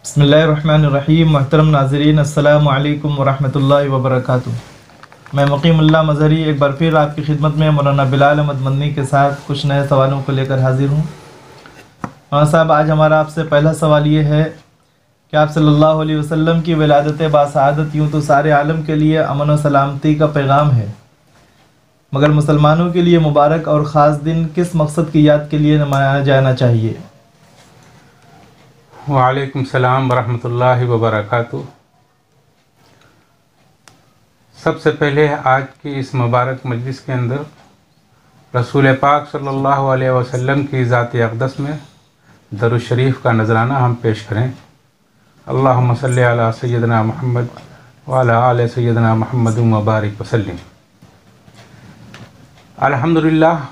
बिस्मिल्लाहिर्रहमानिर्रहीम। मोहतरम नाज़रीन, अस्सलामु अलैकुम वरहमतुल्लाहि वबरकातुहू। मैं मुक़ीमुल्लाह मज़हरी एक बार फिर आपकी खिदमत में मौलाना बिलाल अहमद मदनी के साथ कुछ नए सवालों को लेकर हाजिर हूँ। मौलाना साहब, आज हमारा आपसे पहला सवाल ये है कि आप सल्लल्लाहु अलैहि वसल्लम की विलादत बासआदत यूँ तो सारे आलम के लिए अमन व सलामती का पैगाम है, मगर मुसलमानों के लिए मुबारक और ख़ास दिन किस मकसद की याद के लिए मनाया जाना चाहिए? वालेकुम सलाम वरहमतुल्लाहि वबरकातुहू। सबसे पहले आज की इस मुबारक मजलिस के अंदर रसूल पाक सल्लल्लाहु अलैहि वसल्लम की ज़ात अक़दस में दरूद शरीफ का नजराना हम पेश करें। अल्लाहुम्मा सल्ली अला सय्यदना मुहम्मद व अला आले सय्यदना मुहम्मद व बारिक वसल्लिम। अल्हम्दुलिल्लाह,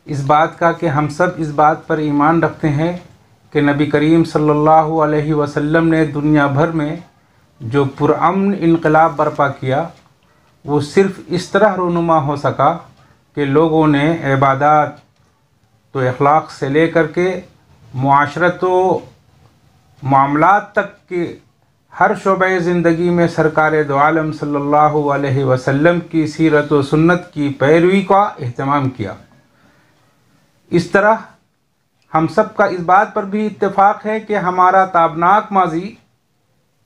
इस बात का कि हम सब इस बात पर ईमान रखते हैं कि नबी करीम सल्लल्लाहु अलैहि वसल्लम ने दुनिया भर में जो पुरअमन इनकलाब बर्पा किया, वो सिर्फ़ इस तरह रूनुमा हो सका कि लोगों ने इबादत तो अखलाक से लेकर के मुआशरत व मामलात तक के हर शोबे ज़िंदगी में सरकार दो आलम सल्लल्लाहु अलैहि वसल्लम की सीरत व सुन्नत की पैरवी का एहतमाम किया। इस तरह हम सब का इस बात पर भी इत्तेफाक है कि हमारा ताबनाक माजी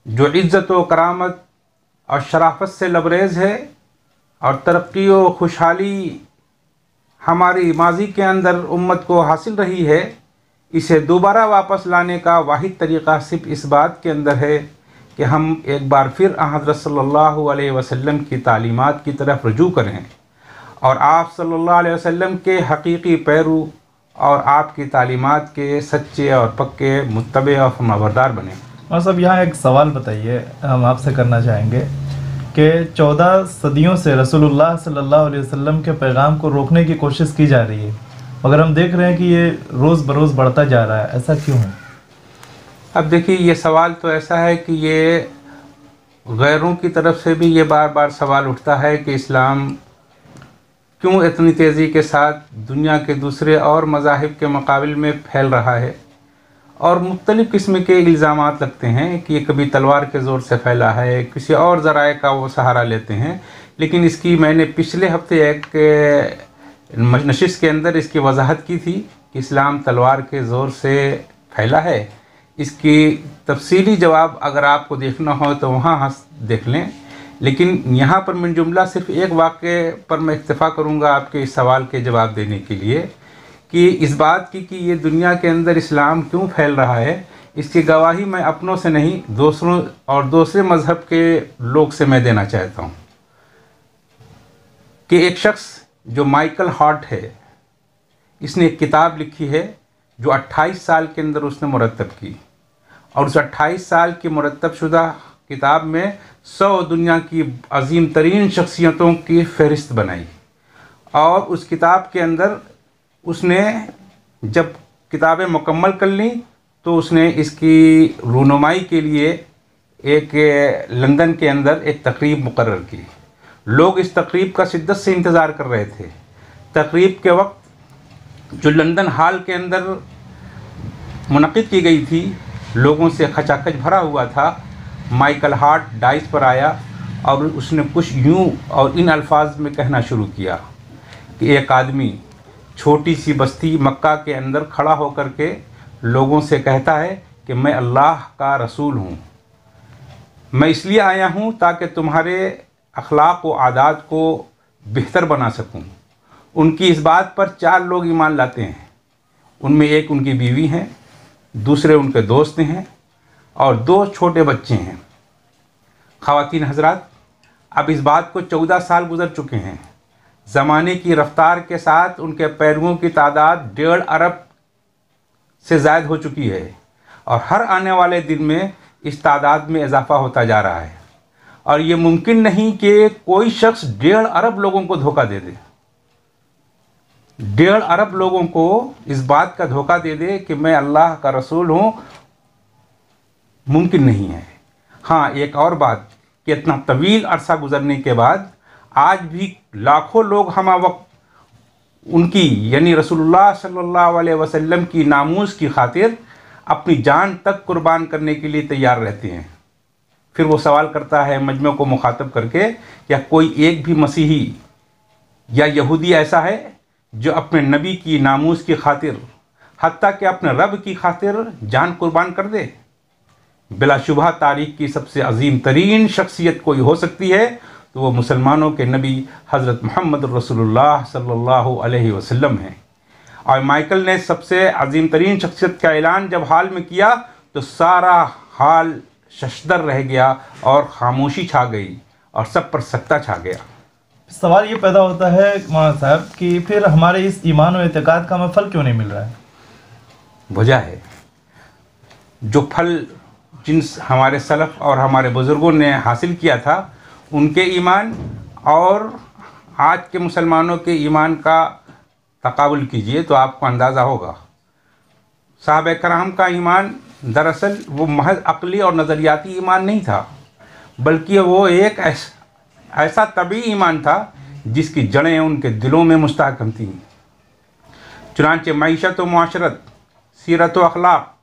जो इज़्ज़त व करामत और शराफत से लबरेज़ है और तरक्की व खुशहाली हमारी माजी के अंदर उम्मत को हासिल रही है, इसे दोबारा वापस लाने का वाहिद तरीक़ा सिर्फ इस बात के अंदर है कि हम एक बार फिर हज़रत सल्लल्लाहु अलैहि वसल्लम की तालीमात की तरफ रुजू करें और आप सल्लल्लाहु अलैहि वसल्लम के हकीकी पैरू और आपकी तालीमात के सच्चे और पक्के मुत्तबे और फरमाबरदार बने। और सब यहाँ एक सवाल बताइए, हम आपसे करना चाहेंगे कि 14 सदियों से रसूलुल्लाह सल्लल्लाहु अलैहि वसल्लम के पैगाम को रोकने की कोशिश की जा रही है, मगर हम देख रहे हैं कि ये रोज़ बरोज़ बढ़ता जा रहा है, ऐसा क्यों है? अब देखिए, ये सवाल तो ऐसा है कि ये गैरों की तरफ से भी ये बार बार सवाल उठता है कि इस्लाम क्यों इतनी तेज़ी के साथ दुनिया के दूसरे और मज़ाहिब के मुकाबिल में फैल रहा है, और मुख्तलिफ़ किस्म के इल्ज़ामात लगते हैं कि ये कभी तलवार के ज़ोर से फैला है, किसी और ज़राए का वो सहारा लेते हैं। लेकिन इसकी मैंने पिछले हफ्ते एक नशिश के अंदर इसकी वजाहत की थी कि इस्लाम तलवार के ज़ोर से फैला है। इसकी तफसीली जवाब अगर आपको देखना हो तो वहाँ देख लें, लेकिन यहाँ पर मिन जुमला सिर्फ़ एक वाक़े पर मैं इक्तफ़ा करूँगा आपके इस सवाल के जवाब देने के लिए कि इस बात की कि ये दुनिया के अंदर इस्लाम क्यों फैल रहा है, इसकी गवाही मैं अपनों से नहीं, दूसरों और दूसरे मज़हब के लोग से मैं देना चाहता हूँ कि एक शख्स जो माइकल हार्ट है, इसने एक किताब लिखी है जो 28 साल के अंदर उसने मुरतब की, और उस 28 साल की मुरतब शुदा किताब में 100 दुनिया की अजीम तरीन शख्सियतों की फ़हरिस्त बनाई। और उस किताब के अंदर उसने जब किताबें मुकम्मल कर ली तो उसने इसकी रूनुमाई के लिए एक लंदन के अंदर एक तकरीब मुकर्रर की। लोग इस तकरीब का शिद्दत से इंतज़ार कर रहे थे। तकरीब के वक्त जो लंदन हाल के अंदर मुनक़िद की गई थी, लोगों से खचाखच भरा हुआ था। माइकल हार्ट डाइस पर आया और उसने कुछ यूँ और इन अल्फाज में कहना शुरू किया कि एक आदमी छोटी सी बस्ती मक्का के अंदर खड़ा होकर के लोगों से कहता है कि मैं अल्लाह का रसूल हूँ, मैं इसलिए आया हूँ ताकि तुम्हारे अखलाक व आदात को बेहतर बना सकूँ। उनकी इस बात पर 4 लोग ईमान लाते हैं। उनमें एक उनकी बीवी हैं, दूसरे उनके दोस्त हैं और 2 छोटे बच्चे हैं। ख़वातीन हज़रात, अब इस बात को 14 साल गुज़र चुके हैं। ज़माने की रफ़्तार के साथ उनके पैरवों की तादाद 1.5 अरब से ज़ायद हो चुकी है और हर आने वाले दिन में इस तादाद में इजाफ़ा होता जा रहा है। और ये मुमकिन नहीं कि कोई शख्स 1.5 अरब लोगों को धोखा दे दे, 1.5 अरब लोगों को इस बात का धोखा दे दे कि मैं अल्लाह का रसूल हूँ, मुमकिन नहीं है। हाँ, एक और बात कि इतना तवील अरसा गुज़रने के बाद आज भी लाखों लोग हमा वक्त उनकी यानी रसूलुल्लाह सल्लल्लाहु अलैहि वसल्लम की नामूस की खातिर अपनी जान तक कुर्बान करने के लिए तैयार रहते हैं। फिर वो सवाल करता है मजमे को मुखातब करके, क्या कोई एक भी मसीही या यहूदी ऐसा है जो अपने नबी की नामूस की खातिर, हत्ता कि अपने रब की खातिर जान कुर्बान कर दे? बिलाशुबह तारीख की सबसे अजीम तरीन शख्सियत कोई हो सकती है तो वो मुसलमानों के नबी हज़रत मोहम्मद रसूलुल्लाह सल्लल्लाहु अलैहि वसल्लम हैं। और माइकल ने सबसे अजीम तरीन शख्सियत का ऐलान जब हाल में किया तो सारा हाल शशदर रह गया और खामोशी छा गई और सब पर सख्ता छा गया। सवाल ये पैदा होता है मौलाना साहब कि फिर हमारे इस ईमान और एतकाद का हमें फल क्यों नहीं मिल रहा है? वजह है, जो फल जिन हमारे सलफ़ और हमारे बुज़ुर्गों ने हासिल किया था उनके ईमान और आज के मुसलमानों के ईमान का तकाबुल कीजिए तो आपको अंदाज़ा होगा। साहबे कराम का ईमान दरअसल वो महज अक़ली और नज़रियाती ईमान नहीं था, बल्कि वो एक ऐसा तबी ईमान था जिसकी जड़ें उनके दिलों में मुस्तहकम थीं। चुनांचे मईशत व मुआशरत, सीरत व अखलाक,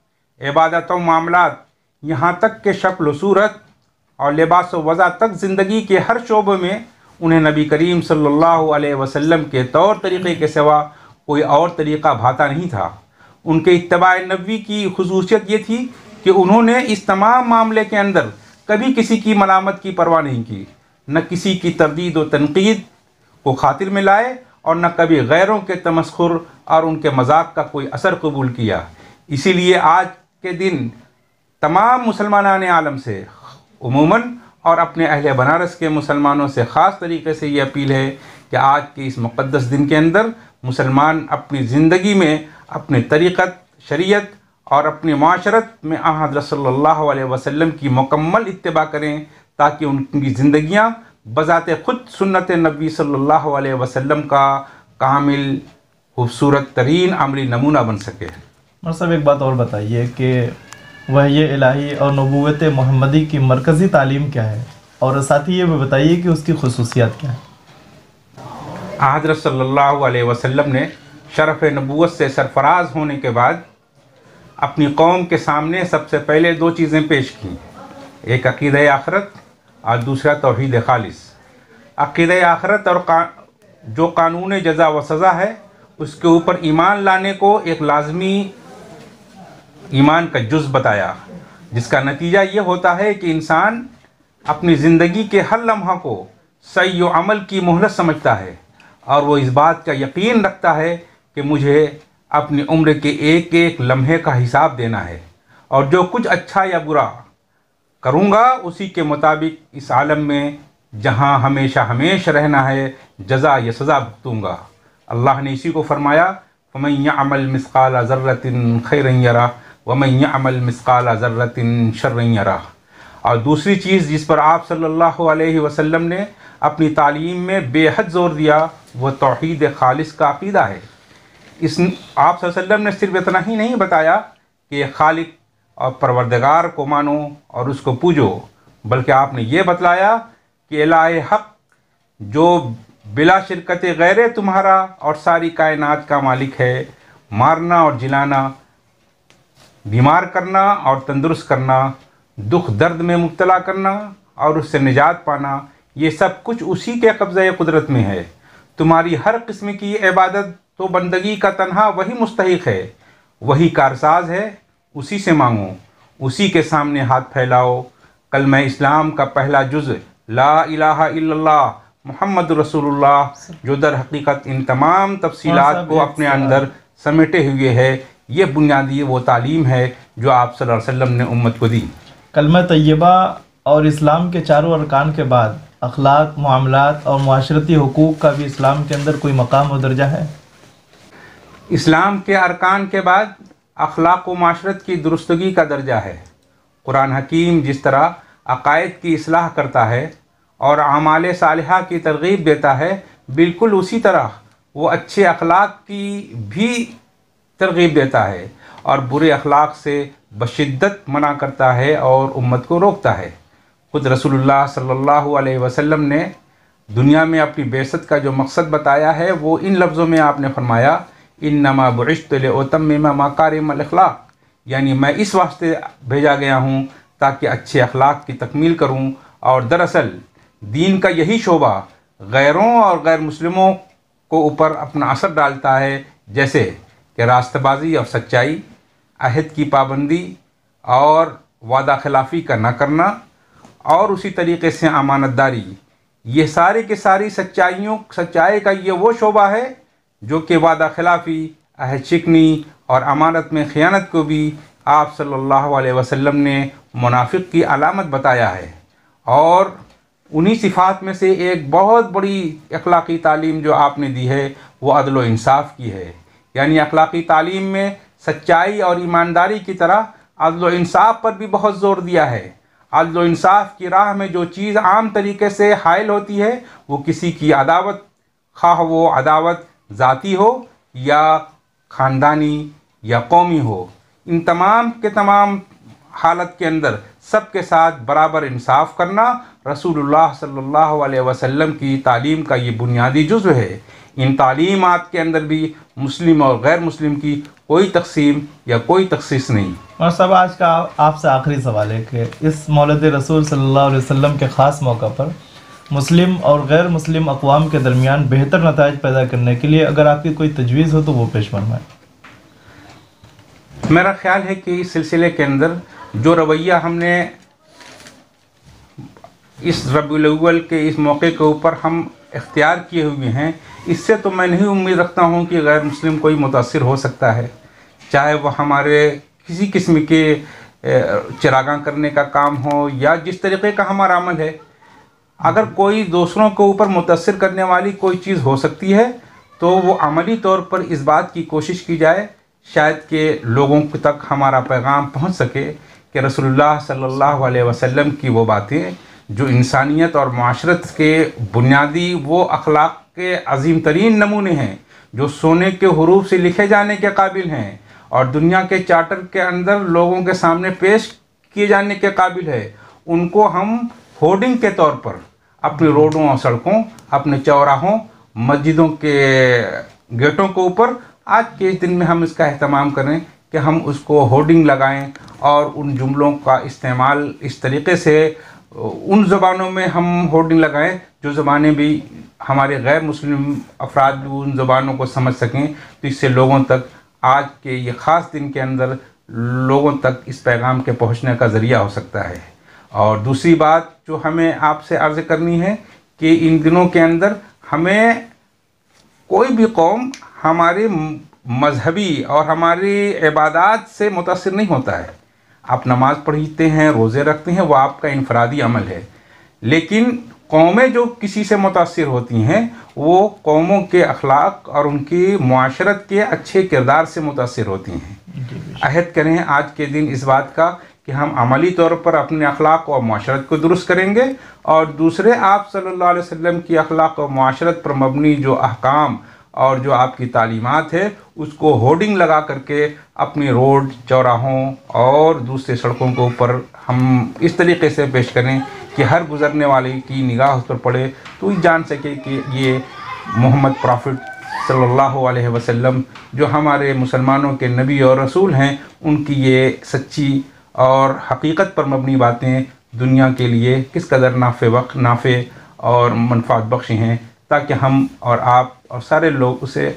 इबादत व मामलात, यहाँ तक के शक्ल व सूरत और लिबास व वज़ा तक ज़िंदगी के हर शोबे में उन्हें नबी करीम सल्लल्लाहु अलैहि वसल्लम के तौर तरीक़े के सिवा कोई और तरीक़ा भाता नहीं था। उनके इत्तिबा नबी की खुसूसियत ये थी कि उन्होंने इस तमाम मामले के अंदर कभी किसी की मलामत की परवाह नहीं की, न किसी की तरदीद व तनकीद को खातिर में लाए और न कभी गैरों के तमस्खुर और उनके मजाक का कोई असर कबूल किया। इसीलिए आज के दिन तमाम मुसलमान आलम से उमूमन और अपने अहले बनारस के मुसलमानों से ख़ास तरीके से ये अपील है कि आज के इस मुक़द्दस दिन के अंदर मुसलमान अपनी ज़िंदगी में अपने तरीक़त, शरीयत और अपनी माशरत में हज़रत सल्लल्लाहु अलैहि वसल्लम की मुकम्मल इत्तिबा करें ताकि उनकी ज़िंदगियाँ बज़ाते ख़ुद सुन्नत नबी सल्लल्लाहु अलैहि वसल्लम का कामिल खूबसूरत तरीन अमली नमूना बन सके। मतलब एक बात और बताइए कि वह ये इलाही और नबूवत मोहम्मदी की मरकज़ी तालीम क्या है, और साथ ही ये भी बताइए कि उसकी खुसूसियात क्या है। हज़रत सल्लल्लाहु अलैहि वसल्लम ने शरफ़ नबूवत से सरफराज होने के बाद अपनी कौम के सामने सबसे पहले दो चीज़ें पेश की, एक अक़ीदा आखिरत और दूसरा तौहीद खालिस। अक़ीदा आखिरत और जो कानून जज़ा व सज़ा है उसके ऊपर ईमान लाने को एक लाजमी ईमान का जुज़ बताया, जिसका नतीजा ये होता है कि इंसान अपनी ज़िंदगी के हर लम्हा को सही व अमल की मोहलत समझता है और वो इस बात का यकीन रखता है कि मुझे अपनी उम्र के एक एक लम्हे का हिसाब देना है और जो कुछ अच्छा या बुरा करूँगा उसी के मुताबिक इस आलम में जहाँ हमेशा हमेशा रहना है जज़ा या सज़ा भुगतूँगा। अल्लाह ने इसी को फरमाया, फ़मन यअमल मिस्क़ाल ज़र्रतिन खैरन यरा वमन यअमल मिस्क़ाल ज़र्रतिन शर्रन यरा। और दूसरी चीज़ जिस पर आप सल्लल्लाहु अलैहि वसल्लम ने अपनी तालीम में बेहद ज़ोर दिया वह तौहीद खालिस का अक़ीदा है। आप सल्लल्लाहु अलैहि वसल्लम ने सिर्फ इतना ही नहीं बताया कि खालिक और परवरदिगार को मानो और उसको पूजो, बल्कि आपने ये बतलाया कि इलाहे हक़ जो बिला शिरकत गैर तुम्हारा और सारी कायनात का मालिक है, मारना और जिलाना, बीमार करना और तंदुरुस्त करना, दुख दर्द में मुब्तला करना और उससे निजात पाना, ये सब कुछ उसी के कब्ज़े कुदरत में है। तुम्हारी हर किस्म की इबादत तो बंदगी का तन्हा वही मुस्तहिक है, वही कारसाज है, उसी से मांगो, उसी के सामने हाथ फैलाओ। कलमा इस्लाम का पहला जुज़ ला इलाहा इल्लल्लाह मुहम्मद रसूलुल्लाह जो दर हकीकत इन तमाम तफसीलात को अपने अंदर समेटे हुए है, ये बुनियादी वो तालीम है जो आप सल्लल्लाहु अलैहि वसल्लम ने उम्मत को दी। कलमा तय्यबा और इस्लाम के चारों अरकान के बाद अखलाक, मामलात और मुआशरती हुकूक का भी इस्लाम के अंदर कोई मकाम और दर्जा है? इस्लाम के अरकान के बाद अखलाक व माशरत की दुरुस्तगी का दर्जा है। कुरान हकीम जिस तरह अकायद की इस्लाह करता है और अमाल सालिहा की तरगीब देता है, बिल्कुल उसी तरह वो अच्छे अखलाक की भी तरगीब देता है और बुरे अखलाक से बशिद्दत मना करता है और उम्मत को रोकता है। खुद रसूलुल्लाह सल्लल्लाहु अलैहि वसल्लम ने दुनिया में अपनी बेइज्जत का जो मकसद बताया है वो इन लफ्ज़ों में आपने फरमाया, इन्नमा बुइस्तु लिउतम्मिम मकारिमल अखलाक, यानी मैं इस वास्ते भेजा गया हूँ ताकि अच्छे अखलाक की तकमील करूँ। और दरअसल दीन का यही शोबा गैरों और गैर मुस्लिमों को ऊपर अपना असर डालता है, जैसे कि रास्तबाजी और सच्चाई, अहद की पाबंदी और वादा खिलाफ़ी का न करना, और उसी तरीक़े से अमानतदारी। ये सारी की सारी सच्चाई का ये वो शोबा है जो कि वादा खिलाफ़ी, अहद शिकनी और अमानत में ख़यानत को भी आप सल्लल्लाहु अलैहि वसल्लम ने मुनाफिक की अलामत बताया है। और उन्हीं सिफ़ात में से एक बहुत बड़ी अखलाक़ी तालीम जो आपने दी है वो अदल व इंसाफ की है। यानी अखलाक़ी तालीम में सच्चाई और ईमानदारी की तरह अदल व इंसाफ पर भी बहुत ज़ोर दिया है। अदल व इंसाफ की राह में जो चीज़ आम तरीके से हायल होती है वो किसी की अदावत, खाह वो अदावत ज़ाती हो या ख़ानदानी या कौमी हो, इन तमाम के तमाम हालत के अंदर सबके साथ बराबर इंसाफ करना रसूलुल्लाह सल्लल्लाहु अलैहि वसल्लम की तालीम का ये बुनियादी जुज़्व है। इन तालीमात के अंदर भी मुस्लिम और गैर मुस्लिम की कोई तकसीम या कोई तखसीस नहीं। और सब आज का आपसे आखिरी सवाल है कि इस मौलिद रसूल सल्लल्लाहु अलैहि वसल्लम के ख़ास मौका पर मुस्लिम और गैर मुस्लिम अक़वाम के दरमियान बेहतर नताइज पैदा करने के लिए अगर आपकी कोई तजवीज़ हो तो वो पेश फरमाएं। मेरा ख्याल है कि इस सिलसिले के अंदर जो रवैया हमने इस रबीउल अव्वल के इस मौके के ऊपर हम इख्तियार किए हुए हैं, इससे तो मैं नहीं उम्मीद रखता हूँ कि गैर मुस्लिम कोई मुतासिर हो सकता है, चाहे वह हमारे किसी किस्म के चिरागां करने का काम हो या जिस तरीक़े का हमारा अमल है। अगर कोई दूसरों के ऊपर मुतासिर करने वाली कोई चीज़ हो सकती है तो वो अमली तौर पर इस बात की कोशिश की जाए शायद कि लोगों तक हमारा पैगाम पहुंच सके कि रसूलुल्लाह सल्लल्लाहु अलैहि वसल्लम की वो बातें जो इंसानियत और माशरत के बुनियादी वो अखलाक के अजीम तरीन नमूने हैं, जो सोने के हुरूफ से लिखे जाने के काबिल हैं और दुनिया के चार्टर के अंदर लोगों के सामने पेश किए जाने के काबिल है, उनको हम होर्डिंग के तौर पर अपने रोडों और सड़कों, अपने चौराहों, मस्जिदों के गेटों के ऊपर आज के इस दिन में हम इसका एहतमाम करें कि हम उसको होर्डिंग लगाएं और उन जुमलों का इस्तेमाल इस तरीक़े से उन ज़बानों में हम होर्डिंग लगाएं जो ज़बानें भी हमारे गैर मुस्लिम अफराद भी उन ज़बानों को समझ सकें। तो इससे लोगों तक आज के ये ख़ास दिन के अंदर लोगों तक इस पैगाम के पहुँचने का ज़रिया हो सकता है। और दूसरी बात जो हमें आपसे अर्ज़ करनी है कि इन दिनों के अंदर हमें कोई भी कौम हमारे मजहबी और हमारी इबादत से मुतासिर नहीं होता है। आप नमाज़ पढ़ते हैं, रोज़े रखते हैं, वो आपका इनफरादी अमल है, लेकिन कौमें जो किसी से मुतासिर होती हैं वो कौमों के अखलाक और उनकी मुआशरत के अच्छे किरदार से मुतासिर होती हैं। अहद करें आज के दिन इस बात का कि हम अमली तौर पर अपने अखलाक और मुआशरत को दुरुस्त करेंगे और दूसरे आप सल्लल्लाहु अलैहि वसल्लम की अखलाक और मुआशरत पर मबनी जो अहकाम और जो आपकी तालीमात है उसको होर्डिंग लगा करके अपनी रोड, चौराहों और दूसरे सड़कों के ऊपर हम इस तरीक़े से पेश करें कि हर गुज़रने वाले की निगाह उस पर पड़े तो ये जान सके कि ये मोहम्मद प्रॉफिट सल्लल्लाहु अलैहि वसल्लम जो हमारे मुसलमानों के नबी और रसूल हैं, उनकी ये सच्ची और हकीकत पर मबनी बातें दुनिया के लिए किस कदर नाफ़े और मनफ़ात बख्श हैं, ताकि हम और आप और सारे लोग उसे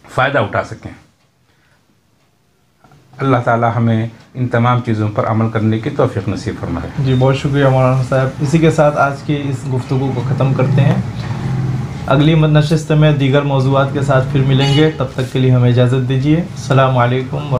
फ़ायदा उठा सकें। अल्लाह ताला हमें इन तमाम चीज़ों पर अमल करने की तौफ़ीक़ नसीब फरमाए। जी बहुत शुक्रिया मौलाना साहब। इसी के साथ आज की इस गुफ्तगू को ख़त्म करते हैं। अगली नशिस्त में दीगर मौज़ूआत के साथ फिर मिलेंगे, तब तक के लिए हमें इजाज़त दीजिए। अस्सलामु अलैकुम।